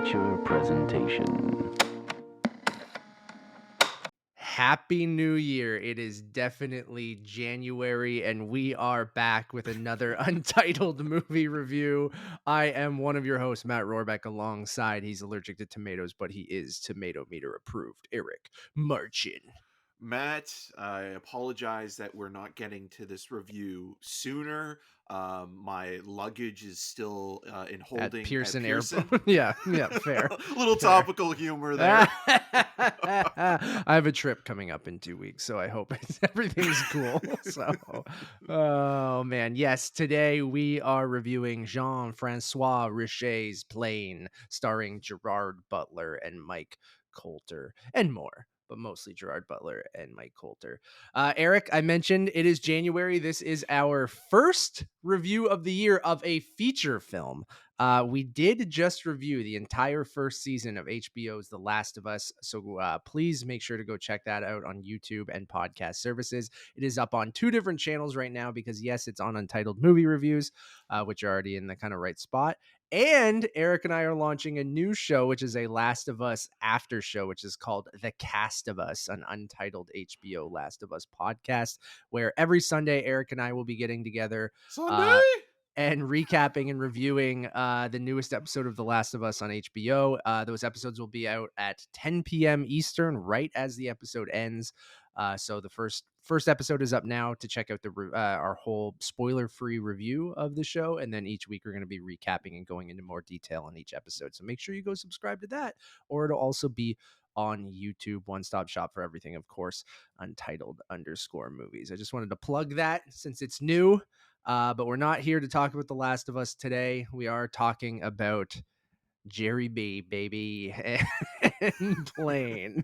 feature presentation. Happy New Year. It is definitely January, and we are back with another Untitled movie review. I am one of your hosts, Matt Rohrbeck, alongside he's allergic to tomatoes, but he is Tomato Meter approved, Eric Marchin. Matt, I apologize that we're not getting to this review sooner. My luggage is still in holding At Pearson Pearson. Airport. yeah, fair. Little Fair. topical humor there. I have a trip coming up in 2 weeks, so I hope everything's cool. So, oh man, yes, today we are reviewing Jean-François Richet's Plane, starring Gerard, Butler, and Mike Colter, and more. But mostly Gerard Butler and Mike Colter. Eric, I mentioned it is January. This is our first review of the year of a feature film. We did just review the entire first season of HBO's The Last of Us, so please make sure to go check that out on YouTube and podcast services. It is up on 2 different channels right now because, yes, it's on Untitled Movie Reviews, which are already in the kind of right spot. And Eric and I are launching a new show, which is a Last of Us after show, which is called The Cast of Us, an untitled HBO Last of Us podcast, where every Sunday Eric and I will be getting together Sunday? and recapping and reviewing the newest episode of The Last of Us on HBO. Those episodes will be out at 10 p.m. Eastern, right as the episode ends. So the first episode is up now to check out our whole spoiler-free review of the show, and then each week we're going to be recapping and going into more detail on each episode. So make sure you go subscribe to that, or it'll also be on YouTube, one-stop shop for everything, of course, Untitled_movies. I just wanted to plug that since it's new. But we're not here to talk about The Last of Us today. We are talking about Jerry B, baby, and Plane.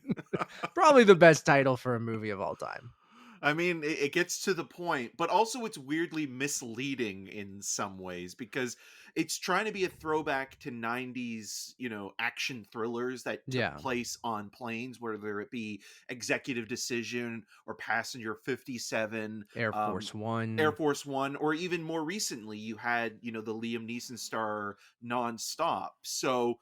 Probably the best title for a movie of all time. I mean, it gets to the point, but also it's weirdly misleading in some ways because it's trying to be a throwback to 90s, action thrillers that took place on planes, whether it be Executive Decision or Passenger 57, Air Force One, or even more recently, you had, the Liam Neeson star Nonstop. So,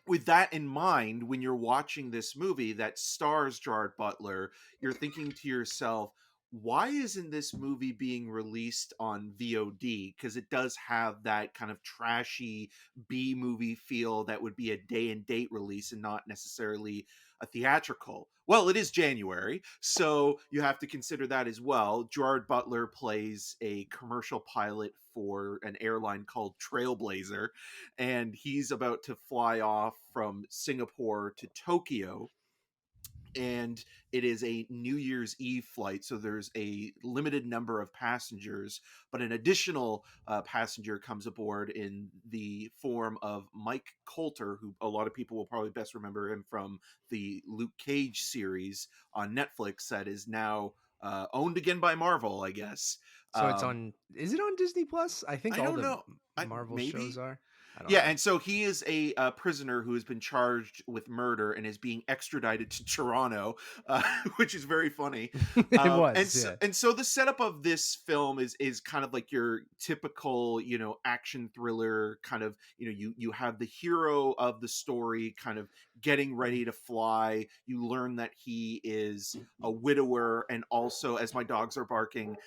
with that in mind, when you're watching this movie that stars Gerard Butler, you're thinking to yourself, why isn't this movie being released on VOD? Because it does have that kind of trashy B movie feel that would be a day and date release and not necessarily a theatrical. Well, it is January, so you have to consider that as well. Gerard Butler plays a commercial pilot for an airline called Trailblazer, and he's about to fly off from Singapore to Tokyo. And it is a New Year's Eve flight, so there's a limited number of passengers, but an additional passenger comes aboard in the form of Mike Colter, who a lot of people will probably best remember him from the Luke Cage series on Netflix that is now owned again by Marvel, I guess. So it's on. Is it on Disney Plus? I think I all don't the know. Marvel Maybe shows are. I don't yeah, know. and so he is a prisoner who has been charged with murder and is being extradited to Toronto, which is very funny. It was, and so the setup of this film is kind of like your typical, action thriller kind of. You have the hero of the story kind of getting ready to fly. You learn that he is a widower, and also, as my dogs are barking,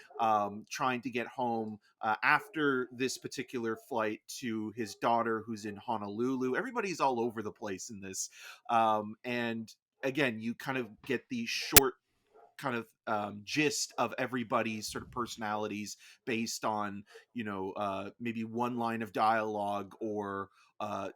trying to get home after this particular flight to his daughter who's in Honolulu. Everybody's all over the place in this. And again, you kind of get the short kind of gist of everybody's sort of personalities based on, maybe one line of dialogue or, a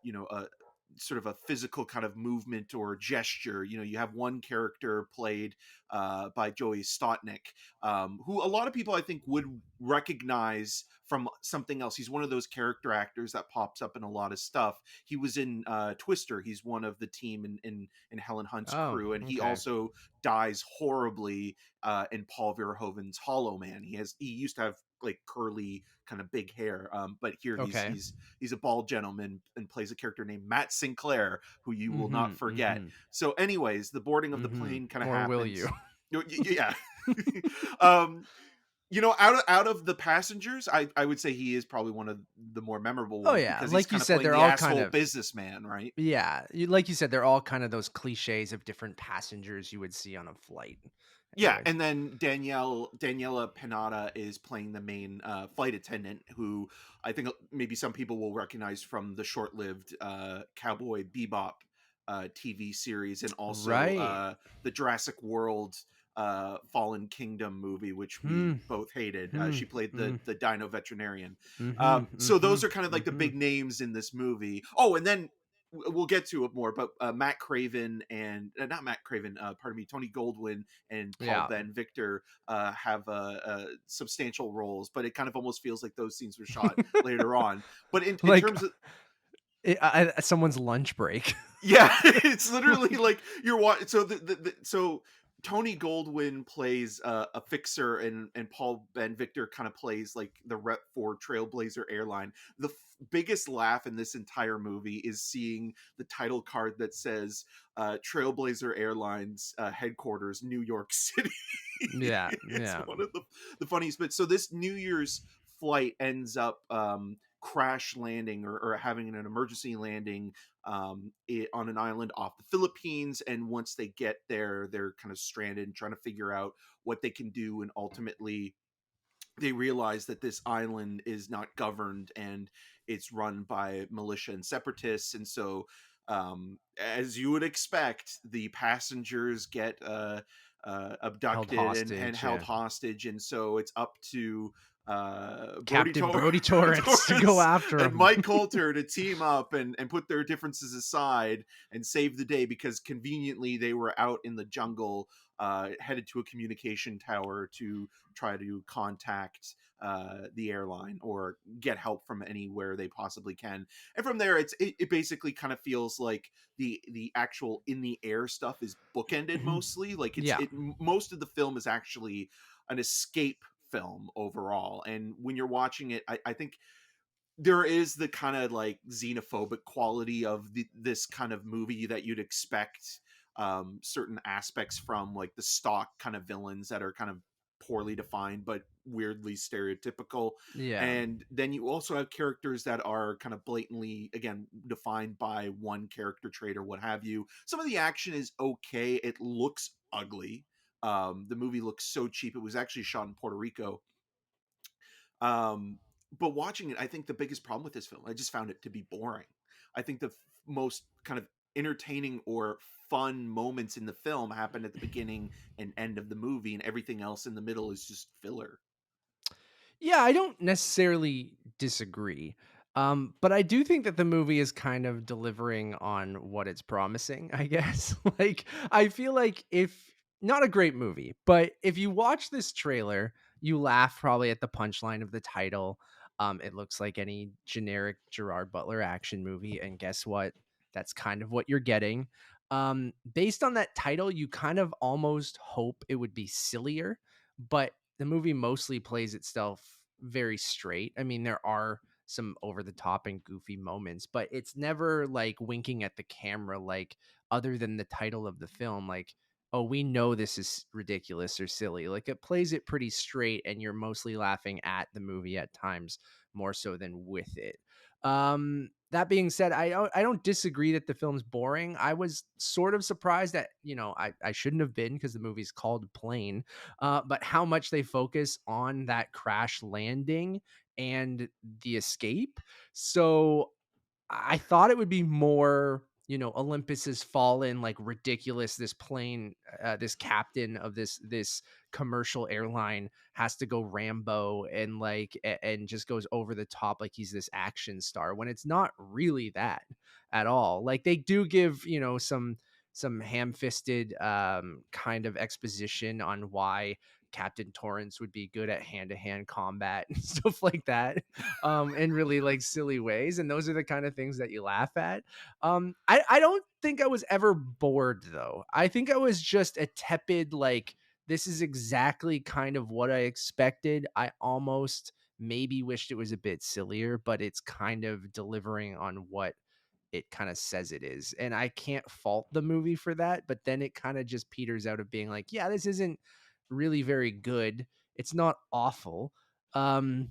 sort of a physical kind of movement or gesture. You have one character played by Joey Stotnick, who a lot of people I think would recognize from something else. He's one of those character actors that pops up in a lot of stuff. He was in Twister. He's one of the team in Helen Hunt's crew, and he also dies horribly in Paul Verhoeven's Hollow Man. He used to have like curly kind of big hair, but here he's a bald gentleman and plays a character named Matt Sinclair, who you will not forget. So anyways, the boarding of the plane kind of happens. Or will you? Yeah. out of the passengers, I would say he is probably one of the more memorable Oh ones yeah, because he's like you kind of said, playing they're the all kind asshole of businessman, right? like you said, they're all kind of those cliches of different passengers you would see on a flight. Yeah, Anyway, and then Daniela Pinata is playing the main flight attendant, who I think maybe some people will recognize from the short-lived Cowboy Bebop TV series, and also right. the Jurassic World Fallen Kingdom movie, which we Hmm. both hated. Hmm. She played Hmm. the Dino veterinarian. Hmm. So Hmm. those are kind of like the Hmm. big names in this movie. Oh, and then we'll get to it more, but Matt Craven and not Matt Craven, pardon me, Tony Goldwyn and Paul Yeah. Ben Victor have substantial roles, but it kind of almost feels like those scenes were shot later on. But in Like terms of someone's lunch break. yeah, it's literally like you're watching. So so Tony Goldwyn plays a fixer, and Paul Ben Victor kind of plays like the rep for Trailblazer Airline. The biggest laugh in this entire movie is seeing the title card that says Trailblazer Airlines headquarters, New York City. Yeah. It's Yeah. one of the funniest bits. So this New Year's flight ends up crash landing, or having an emergency landing on an island off the Philippines. And once they get there, they're kind of stranded and trying to figure out what they can do. And ultimately, they realize that this island is not governed and it's run by militia and separatists. And so, as you would expect, the passengers get Held abducted and hostage. held Yeah. hostage. And so it's up to Captain Brody Torrance to go Torrance after and him. Mike Colter to team up and put their differences aside and save the day, because conveniently they were out in the jungle, headed to a communication tower to try to contact the airline or get help from anywhere they possibly can. And from there, it basically kind of feels like the actual in the air stuff is bookended mostly. Like Yeah. most of the film is actually an escape film overall. And when you're watching it, I think there is the kind of like xenophobic quality of this kind of movie that you'd expect certain aspects from, like the stock kind of villains that are kind of poorly defined but weirdly stereotypical. Yeah. And then you also have characters that are kind of blatantly, again, defined by one character trait or what have you. Some of the action is okay. It looks ugly. The movie looks so cheap. It was actually shot in Puerto Rico. um but watching it, I think the biggest problem with this film, I just found it to be boring. I think the most kind of entertaining or fun moments in the film happen at the beginning and end of the movie, and everything else in the middle is just filler. Yeah, I don't necessarily disagree. But I do think that the movie is kind of delivering on what it's promising, I guess. Like, I feel like if not a great movie, but if you watch this trailer, you laugh probably at the punchline of the title. It looks like any generic Gerard Butler action movie, and guess what? That's kind of what you're getting. Based on that title, you kind of almost hope it would be sillier, but the movie mostly plays itself very straight. I mean, there are some over the top and goofy moments, but it's never like winking at the camera, like other than the title of the film, like, oh, we know this is ridiculous or silly. Like it plays it pretty straight, and you're mostly laughing at the movie at times more so than with it. That being said, I don't disagree that the film's boring. I was sort of surprised that, I shouldn't have been because the movie's called Plane, but how much they focus on that crash landing and the escape. So I thought it would be more, Olympus has fallen, like ridiculous. This plane, this captain of this commercial airline has to go Rambo and like and just goes over the top like he's this action star when it's not really that at all. Like they do give, some ham-fisted kind of exposition on why Captain Torrance would be good at hand-to-hand combat and stuff like that, in really like silly ways. And those are the kind of things that you laugh at. I don't think I was ever bored though. I think I was just a tepid, like, this is exactly kind of what I expected. I almost maybe wished it was a bit sillier, but it's kind of delivering on what it kind of says it is. And I can't fault the movie for that, but then it kind of just peters out of being like, yeah, this isn't really very good. It's not awful. Um,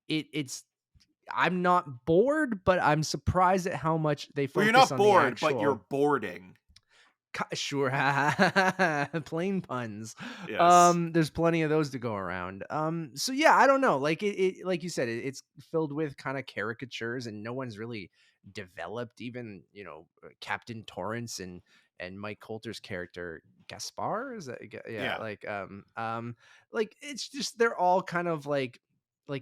it's I'm not bored, but I'm surprised at how much they Well, you're focus not on the bored, but you're actual. boarding. Sure, plain puns. Yes. There's plenty of those to go around. So yeah, I don't know. Like like you said, it's filled with kind of caricatures, and no one's really developed. Even Captain Torrance and Mike Colter's character Gaspar is that? Yeah, Yeah. like it's just they're all kind of like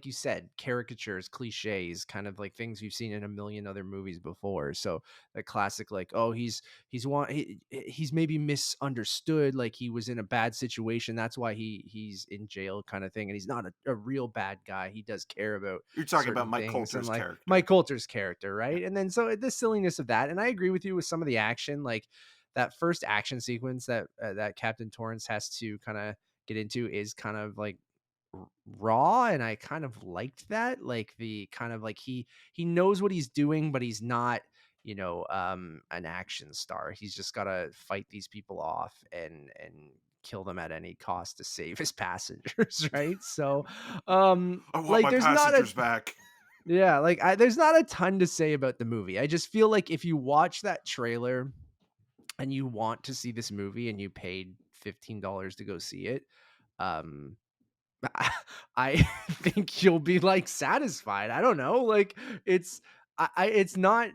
you said, caricatures, cliches, kind of like things we've seen in a million other movies before. So the classic, like, oh, he's maybe misunderstood, like he was in a bad situation, that's why he's in jail, kind of thing, and he's not a real bad guy, he does care about You're talking about certain Mike things, and Colter's like character. Mike Coulter's character, Yeah. right? And then so the silliness of that, and I agree with you with some of the action, like that first action sequence that Captain Torrance has to kind of get into is kind of like raw, and I kind of liked that, like the kind of like he knows what he's doing, but he's not an action star. He's just got to fight these people off and kill them at any cost to save his passengers, right? So I want like my there's not a passengers back. yeah, like there's not a ton to say about the movie. I just feel like if you watch that trailer and you want to see this movie and you paid $15 to go see it, um I think you'll be like satisfied. I don't know. Like it's it's not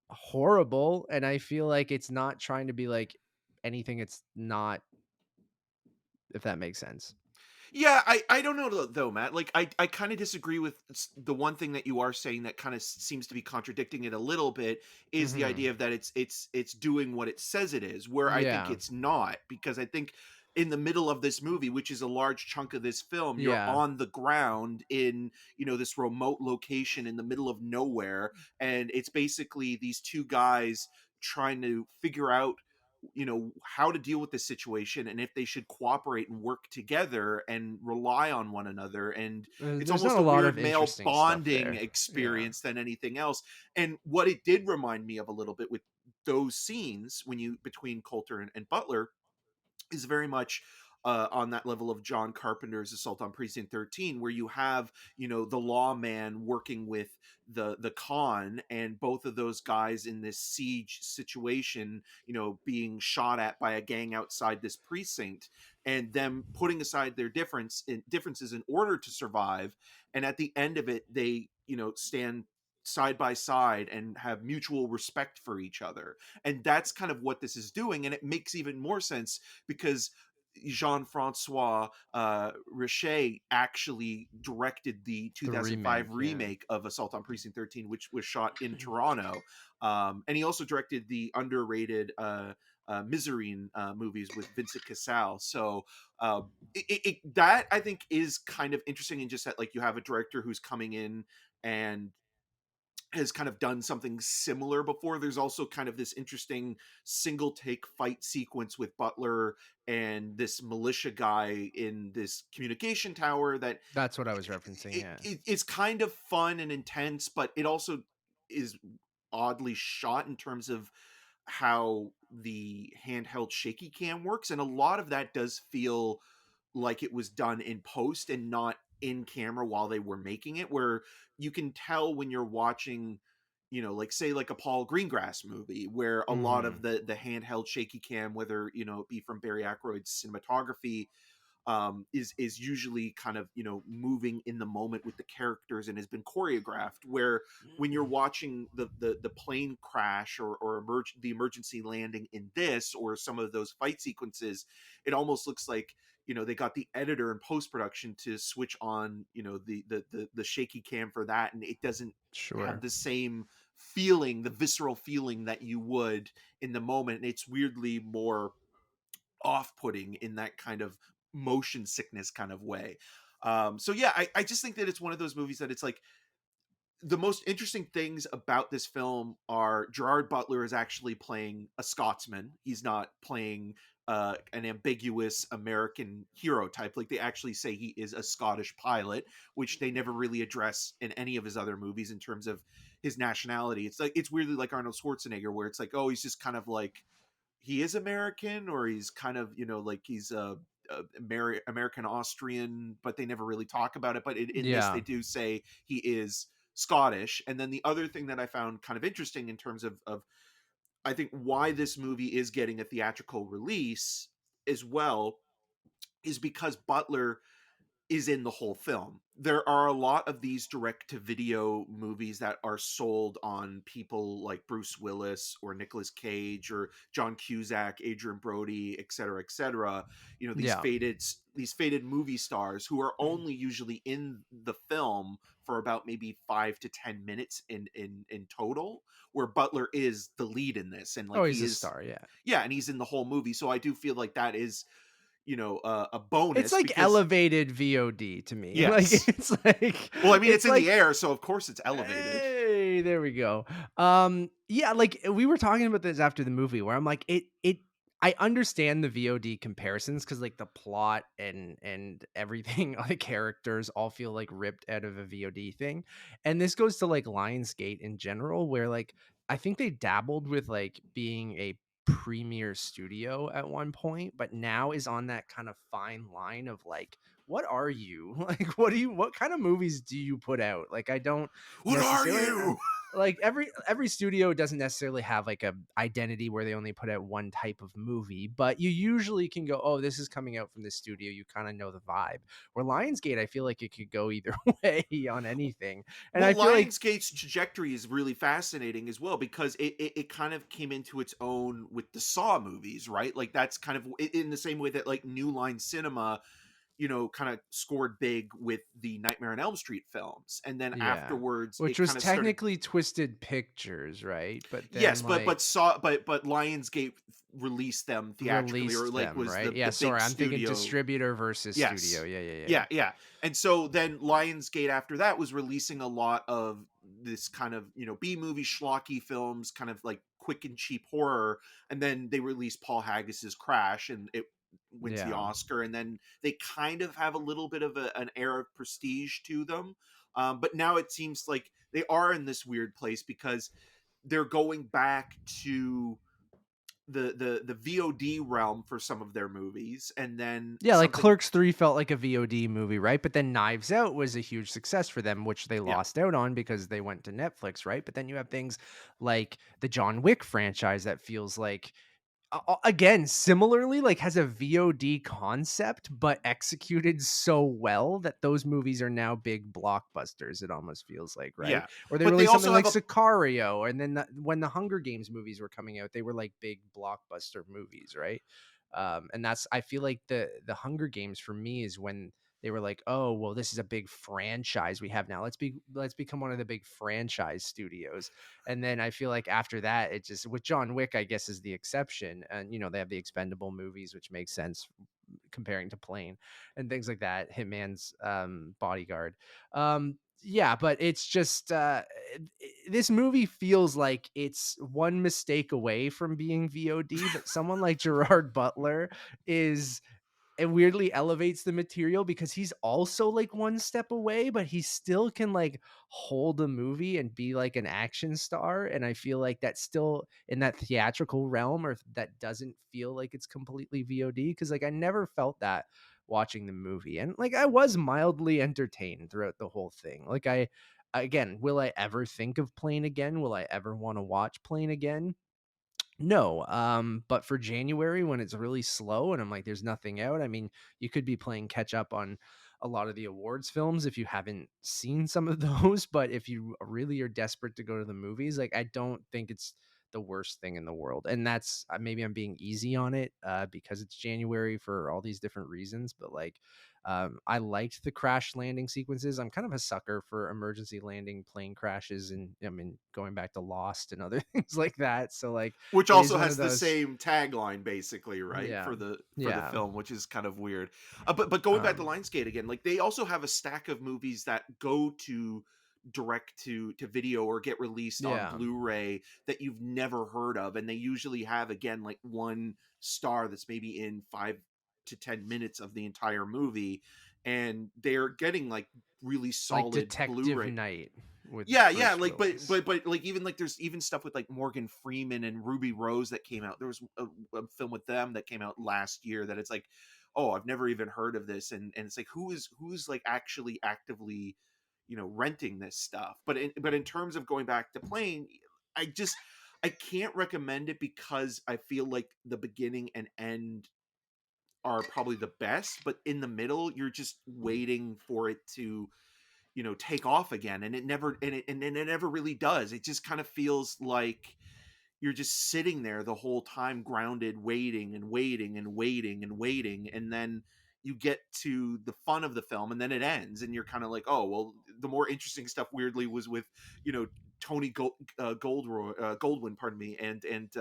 horrible, and I feel like it's not trying to be like anything it's not, if that makes sense. Yeah, I don't know though, Matt. Like I kind of disagree with the one thing that you are saying that kind of seems to be contradicting it a little bit is the Mhm. idea of that it's doing what it says it is, where I think Yeah. it's not, because I think in the middle of this movie, which is a large chunk of this film, you're Yeah. on the ground in, this remote location in the middle of nowhere, and it's basically these two guys trying to figure out how to deal with this situation and if they should cooperate and work together and rely on one another, and it's There's not almost a a lot weird of male interesting stuff bonding there. Yeah. experience than anything else. And what it did remind me of a little bit with those scenes when you between Coulter and Butler is very much on that level of John Carpenter's Assault on Precinct 13, where you have, the lawman working with the con, and both of those guys in this siege situation, being shot at by a gang outside this precinct, and them putting aside their differences in order to survive. And at the end of it, they, stand side by side and have mutual respect for each other. And that's kind of what this is doing. And it makes even more sense because Jean-François Richet actually directed the The 2005 remake, yeah. remake of Assault on Precinct 13, which was shot in Toronto. And he also directed the underrated Miserine movies with Vincent Cassel. So that I think is kind of interesting, in just that, like, you have a director who's coming in and has kind of done something similar before. There's also kind of this interesting single take fight sequence with Butler and this militia guy in this communication tower that That's what I was referencing, yeah. it's kind of fun and intense, but it also is oddly shot in terms of how the handheld shaky cam works. And a lot of that does feel like it was done in post and not in camera while they were making it, where you can tell when you're watching, like, say, like a Paul Greengrass movie, where a lot of Mhm. the handheld shaky cam, whether it be from Barry Ackroyd's cinematography, is usually kind of moving in the moment with the characters and has been choreographed. Where when you're watching the plane crash or the emergency landing in this, or some of those fight sequences, it almost looks like they got the editor in post production to switch on the shaky cam for that, and it doesn't have Sure. the same feeling, the visceral feeling that you would in the moment. And it's weirdly more off-putting in that kind of motion sickness kind of way. So yeah, I just think that it's one of those movies that it's like, the most interesting things about this film are Gerard Butler is actually playing a Scotsman. He's not playing an ambiguous American hero type. Like, they actually say he is a Scottish pilot, which they never really address in any of his other movies in terms of his nationality. It's like, it's weirdly like Arnold Schwarzenegger, where it's like, oh, he's just kind of like, he is American, or he's kind of, like, he's American Austrian, but they never really talk about it. But in this, Yeah. they do say he is Scottish. And then the other thing that I found kind of interesting in terms of I think why this movie is getting a theatrical release as well is because Butler is in the whole film. There are a lot of these direct to video movies that are sold on people like Bruce Willis or Nicolas Cage or John Cusack, Adrian Brody, et cetera. You know, Yeah. these faded movie stars who are only usually in the film for about maybe 5 to 10 minutes in total, where Butler is the lead in this, and Oh, like he's he a is, star. Yeah. yeah, and he's in the whole movie. So I do feel like that is, a It's bonus like because elevated VOD to me. Like yes. it's like Well, I mean, it's it's in the like air, so of course it's elevated. hey, there we go. Yeah, like we were talking about this after the movie where I'm like it I understand the VOD comparisons cuz like the plot and everything the characters all feel like ripped out of a VOD thing. And this goes to like Lionsgate in general where like I think they dabbled with like being a premier studio at one point, but now is on that kind of fine line of like what are you? Like what kind of movies do you put out? Like I don't What are necessarily you? like every studio doesn't necessarily have like a identity where they only put out one type of movie, but you usually can go, oh, this is coming out from this studio. You kind of know the vibe. Where Lionsgate, I feel like it could go either way on anything. And Well, I feel like Lionsgate's trajectory is really fascinating as well because it kind of came into its own with the Saw movies, right? Like that's kind of in the same way that like New Line Cinema, kind of scored big with the Nightmare on Elm Street films, and then yeah, afterwards which it was kind of started. technically Twisted Pictures, right? But Yes, then but like saw but Lionsgate released them theatrically, or released like them, was right? the Yeah, big sorry, I'm thinking studio. distributor versus studio. Yes. Yeah, yeah, yeah. Yeah, yeah. And so then Lionsgate after that was releasing a lot of this kind of, B movie schlocky films, kind of like quick and cheap horror. And then they released Paul Haggis's Crash, and it wins the Yeah. Oscar. And then they kind of have a little bit of an air of prestige to them. But now it seems like they are in this weird place because they're going back to the VOD realm for some of their movies, and then Yeah, like something. Clerks 3 felt like a VOD movie, right? But then Knives Out was a huge success for them, which they Yeah. lost out on because they went to Netflix, right? But then you have things like the John Wick franchise that feels like again, similarly, like has a VOD concept, but executed so well that those movies are now big blockbusters. It almost feels like, right? Yeah, Or they but they released something also like have a Sicario, and then when the Hunger Games movies were coming out, they were like big blockbuster movies, right? And that's I feel like the Hunger Games for me is when they were like, oh well, this is a big franchise we have now. Let's become one of the big franchise studios. And then I feel like after that, it just with John Wick, I guess, is the exception. And they have the Expendable movies, which makes sense comparing to Plane and things like that. Hitman's Bodyguard. Yeah, but it's just this movie feels like it's one mistake away from being VOD, but someone like Gerard Butler is it weirdly elevates the material because he's also like one step away, but he still can like hold a movie and be like an action star. And I feel like that's still in that theatrical realm, or that doesn't feel like it's completely VOD. Cause like I never felt that watching the movie. And like I was mildly entertained throughout the whole thing. Like again, will I ever think of Plane again? Will I ever want to watch Plane again? No, but for January when it's really slow and I'm like, there's nothing out. I mean, you could be playing catch up on a lot of the awards films if you haven't seen some of those. But if you really are desperate to go to the movies, like I don't think it's the worst thing in the world. And that's maybe I'm being easy on it because it's January for all these different reasons. But like, I liked the crash landing sequences. I'm kind of a sucker for emergency landing plane crashes, and I mean, going back to Lost and other things like that. So like, which it is also one of has the those. same tagline basically, right, Yeah, for the yeah, film, which is kind of weird. But going back to um, Lionsgate again, like they also have a stack of movies that go to direct to video or get released on yeah. Blu-ray that you've never heard of, and they usually have again like one star that's maybe in 5 to 10 minutes of the entire movie, and they're getting like really Like solid Detective Blu-ray. Night with Yeah, yeah, Bruce like Willis. but like even like there's even stuff with like Morgan Freeman and Ruby Rose that came out. There was a film with them that came out last year that it's like, oh, I've never even heard of this, and it's like who's like actually actively, renting this stuff. But in terms of going back to playing, I just I can't recommend it because I feel like the beginning and end are probably the best, but in the middle you're just waiting for it to take off again, and it never really does. It just kind of feels like you're just sitting there the whole time, grounded, waiting and waiting and waiting and waiting, and then you get to the fun of the film, and then it ends, and you're kind of like, oh well, the more interesting stuff weirdly was with Tony Goldwyn, pardon me, and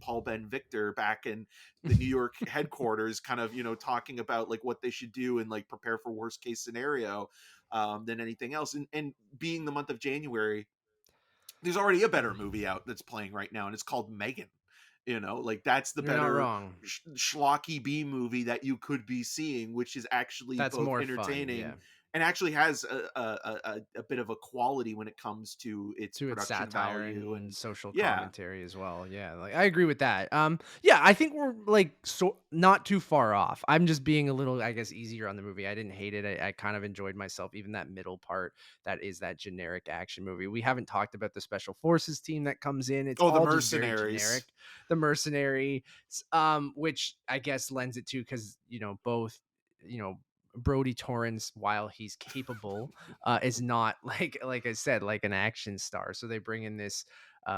Paul Ben Victor back in the New York headquarters, kind of talking about like what they should do and like prepare for worst case scenario, than anything else. And being the month of January, there's already a better movie out that's playing right now, and it's called Megan. Like that's the You're not better wrong. schlocky B movie that you could be seeing, which is actually That's both more fun, entertaining yeah. and actually has a bit of a quality when it comes to its To its production satire value. and And social yeah. commentary as well. Yeah, like I agree with that. Yeah, I think we're like so not too far off. I'm just being a little, I guess, easier on the movie. I didn't hate it. I kind of enjoyed myself, even that middle part that is that generic action movie. We haven't talked about the special forces team that comes in. It's Oh, the all just very Mercenaries. generic. The mercenary, which I guess lends it to because both you know Brody Torrance, while he's capable, is not like I said, like an action star. So they bring in this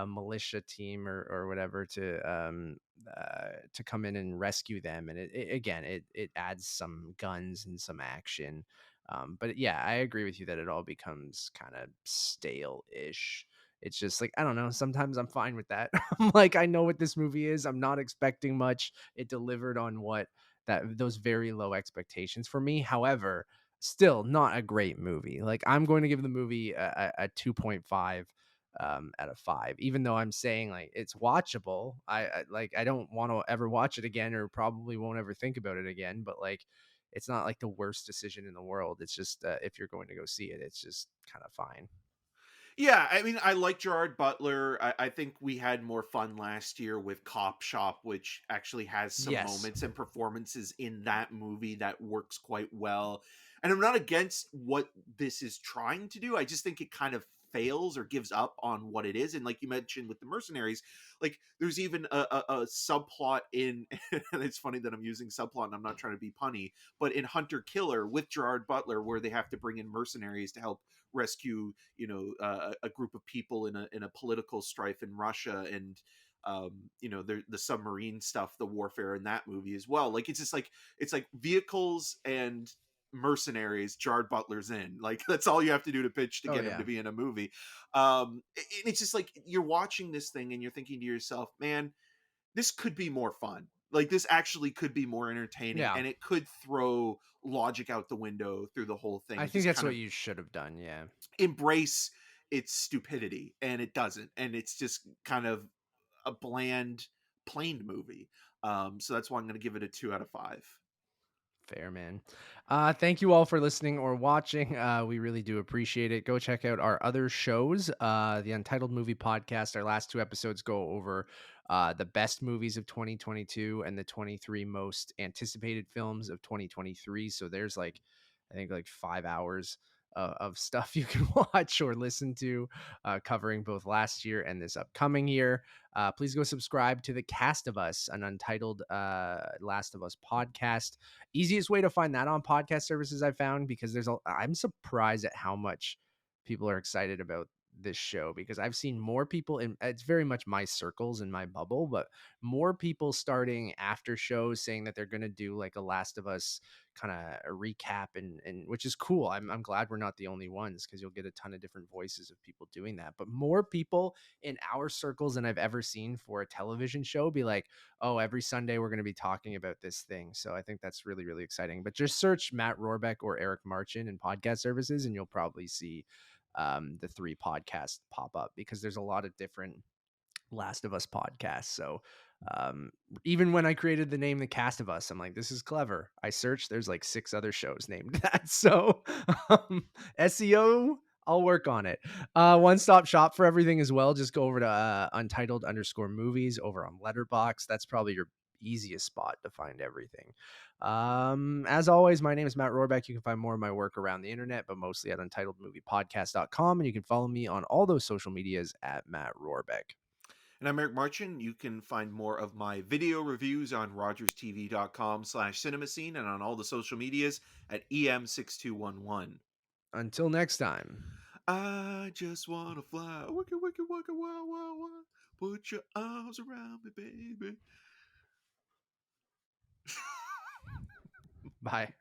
militia team or whatever to come in and rescue them, and it adds some guns and some action. But yeah, I agree with you that it all becomes kind of stale-ish. It's just like, I don't know. Sometimes I'm fine with that. I'm like, I know what this movie is. I'm not expecting much. It delivered on what that those very low expectations for me. However, still not a great movie. Like I'm going to give the movie a 2.5 out of 5, even though I'm saying like it's watchable. I don't want to ever watch it again, or probably won't ever think about it again. But like, it's not like the worst decision in the world. It's just if you're going to go see it, it's just kind of fine. Yeah, I mean, I like Gerard Butler. I think we had more fun last year with Cop Shop, which actually has some Yes. moments and performances in that movie that works quite well. And I'm not against what this is trying to do. I just think it kind of fails or gives up on what it is. And like you mentioned with the Mercenaries, like there's even a subplot in, and it's funny that I'm using subplot and I'm not trying to be punny, but in Hunter Killer with Gerard Butler, where they have to bring in mercenaries to help rescue a group of people in a political strife in Russia, and the submarine stuff, the warfare in that movie as well. Like it's like vehicles and mercenaries. Gerard Butler's in, like that's all you have to do to pitch to Oh get him yeah. to be in a movie. And it's just like you're watching this thing and you're thinking to yourself, man, this could be more fun. Like this actually could be more entertaining, Yeah. and it could throw logic out the window through the whole thing I and think just that's kind what of you should have done. Yeah. embrace its stupidity, and it doesn't, and it's just kind of a bland plain movie. So that's why I'm going to give it a 2 out of 5. Fair, man. Thank you all for listening or watching. We really do appreciate it. Go check out our other shows. The Untitled Movie Podcast. Our last 2 episodes go over the best movies of 2022 and the 23 most anticipated films of 2023. So there's like, I think like 5 hours of stuff you can watch or listen to, covering both last year and this upcoming year. Please go subscribe to the Cast of Us, an Untitled Last of Us podcast. Easiest way to find that on podcast services I found, because I'm surprised at how much people are excited about this show, because I've seen more people it's very much my circles and my bubble, but more people starting after shows saying that they're going to do like a Last of Us kind of a recap, and which is cool. I'm glad we're not the only ones, because you'll get a ton of different voices of people doing that. But more people in our circles than I've ever seen for a television show be like, oh, every Sunday we're going to be talking about this thing. So I think that's really, really exciting. But just search Matt Rohrbeck or Eric Marchin in podcast services, and you'll probably see the 3 podcasts pop up, because there's a lot of different Last of Us podcasts. So um, even when I created the name The Cast of Us, I'm like, this is clever. I searched, there's like 6 other shows named that. So SEO, I'll work on it. One-stop shop for everything as well. Just go over to Untitled_movies over on Letterbox. That's probably your easiest spot to find everything. As always, my name is Matt Rohrbeck. You can find more of my work around the internet, but mostly at UntitledMoviePodcast.com. And you can follow me on all those social medias at Matt Rohrbeck. And I'm Eric Marchin. You can find more of my video reviews on rogerstv.com/cinemascene and on all the social medias at EM6211. Until next time. I just want to fly. Wicka, wicka, wicka, wah, wah, wah. Put your arms around me, baby. Bye.